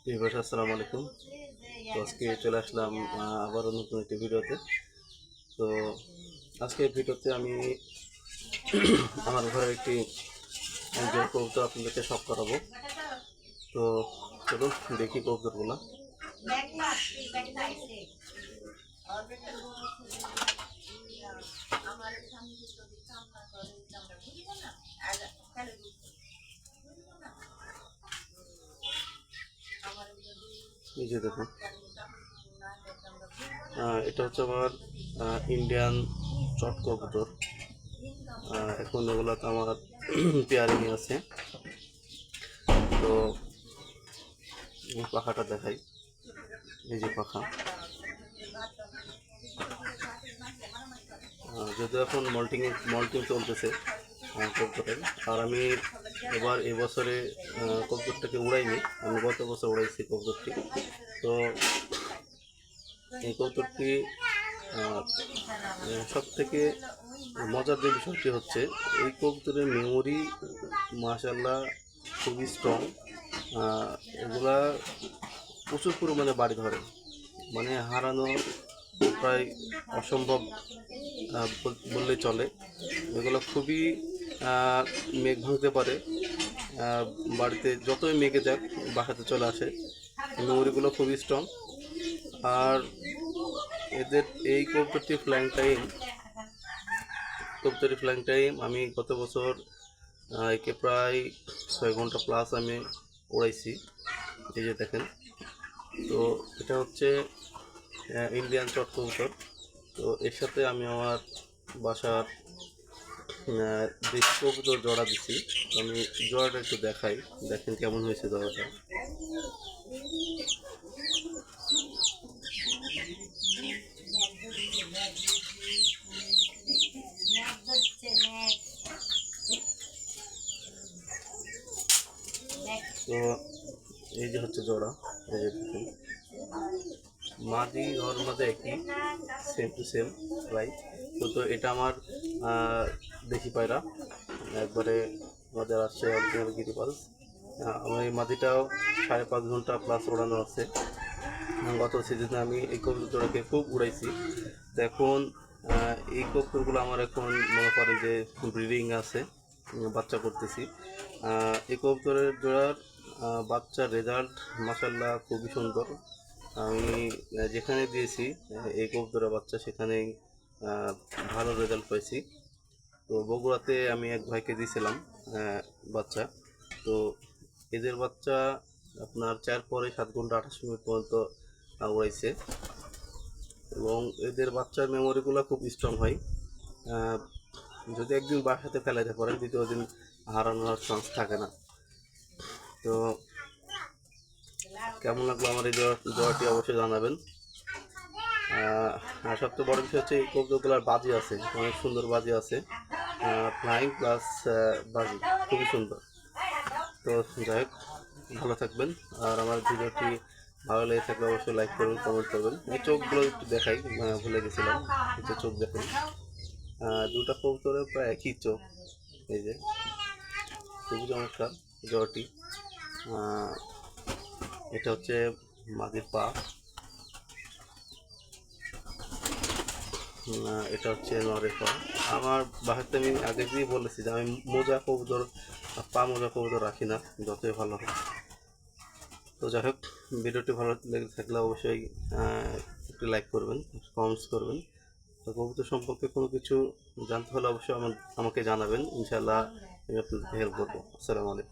আসসালামু আলাইকুম। তো আজকে চলে আসলাম আবারও নতুন একটি ভিডিওতে। তো আজকের ভিডিওতে আমি আমার ঘরের একটি জোর কবুতর আপনাদেরকে শখ করাবো। তো চলুন দেখি কবুতরগুলো। এই যে দেখুন, এটা হচ্ছে আমার ইন্ডিয়ান চট কবুতর। এখন এগুলো তো আমার পেয়ারিং আছে। তো পাখাটা দেখাই, এই যে পাখা। যদিও এখন মল্টিং চলতেছে কবুতরের, আর আমি এবার এবছরে কবুতরটাকে উড়াইনি, আমি গত বছর উড়াইছি কবুতরটি। তো এই কবুতরটি সব থেকে মজার যে বিষয়টি হচ্ছে, এই কবুতরের মেমোরি মাশাআল্লাহ খুবই স্ট্রং। এগুলা প্রচুর পরিমাণে বাড়ি ধরে, মানে হারানো প্রায় অসম্ভব বললেই চলে। এগুলো খুবই মেঘ ভাঙতে পারে, বাড়িতে যতই মেঘে যাক বাসাতে চলে আসে। মেমোরিগুলো খুবই স্ট্রং। আর এদের এই কবুতরটির ফ্লাইং টাইম আমি গত বছর একে প্রায় 6 ঘন্টা প্লাস আমি উড়াইছি। এই যে দেখেন, তো এটা হচ্ছে ইন্ডিয়ান চট কবুতর। তো এর সাথে আমি আমার বাসার দেশি কবুতর জোড়া দিছি। আমি জোড়াটা একটু দেখাই, দেখেন কেমন হয়েছে জোড়াটা। তো এই যে হচ্ছে জোড়া, এই যে দেখুন, মাদি ঘর মধ্যে একই, সেম টু সেম প্রায়। তো এটা আমার দেশি পায়রা, একবারে আমাদের আসছে অরিজিনাল গিরিবাজ। আমার এই মাদিটাও 5.5 ঘন্টা প্লাস ওড়ানো আছে। গত সিজনে আমি এই কবুতরটাকে খুব উড়াইছি। তো এখন এই কবুতরগুলো আমার এখন মনে করে যে ব্রিডিং আছে, বাচ্চা করতেছি। এই কবুতরের জোড়ার বাচ্চার রেজাল্ট মাশাআল্লাহ খুবই সুন্দর। আমি যেখানে দিয়েছি এই কবুতরের বাচ্চা, সেখানেই ভালো রেজাল্ট পাইছি। তো বগুড়াতে আমি এক ভাইকে দিয়েছিলাম বাচ্চা। তো এদের বাচ্চা আপনার 4 পরে 7 ঘন্টা 28 মিনিট পর্যন্ত উড়াইছে, এবং এদের বাচ্চার মেমোরিগুলো খুব স্ট্রং হয়। যদি একদিন বাসাতে ফেলাইতে পারেন, দ্বিতীয় দিন হারানোর চান্স থাকে না। তো কেমন লাগলো আমার এই জোড়াটি অবশ্যই জানাবেন। আর সবচেয়ে বড় বিষয় হচ্ছে এই কবুতরগুলোর বাজি আছে, অনেক সুন্দর বাজি আছে, ফ্লাইং প্লাস বাজি খুবই সুন্দর। তো যাই হোক, ভালো থাকবেন। আর আমার ভিডিওটি ভালো লেগে থাকলে অবশ্যই লাইক করবেন, কমেন্ট করবেন। এই চোখগুলো একটু দেখাই, ভুলে গেছিলাম। এই যে চোখ দেখুন, দুটা কবুতরের প্রায় একই চোখ। এই যে খুবই চমৎকার জোড়াটি। এটা হচ্ছে মাদির পা, এটা হচ্ছে নরের পা। আমার বাসাতে আমি আগে দিয়ে বলেছি যে আমি মোজা কবুতর, পা মোজা কবুতর রাখি না, যতই ভালো হয়। তো যাই হোক, ভিডিওটি ভালো লেগে থাকলে অবশ্যই একটু লাইক করবেন, কমেন্টস করবেন। তো কবুতর সম্পর্কে কোনো কিছু জানতে হলে অবশ্যই আমাকে জানাবেন, ইনশাআল্লাহ আমি আপনাদেরকে হেল্প করবো। আসসালামু আলাইকুম।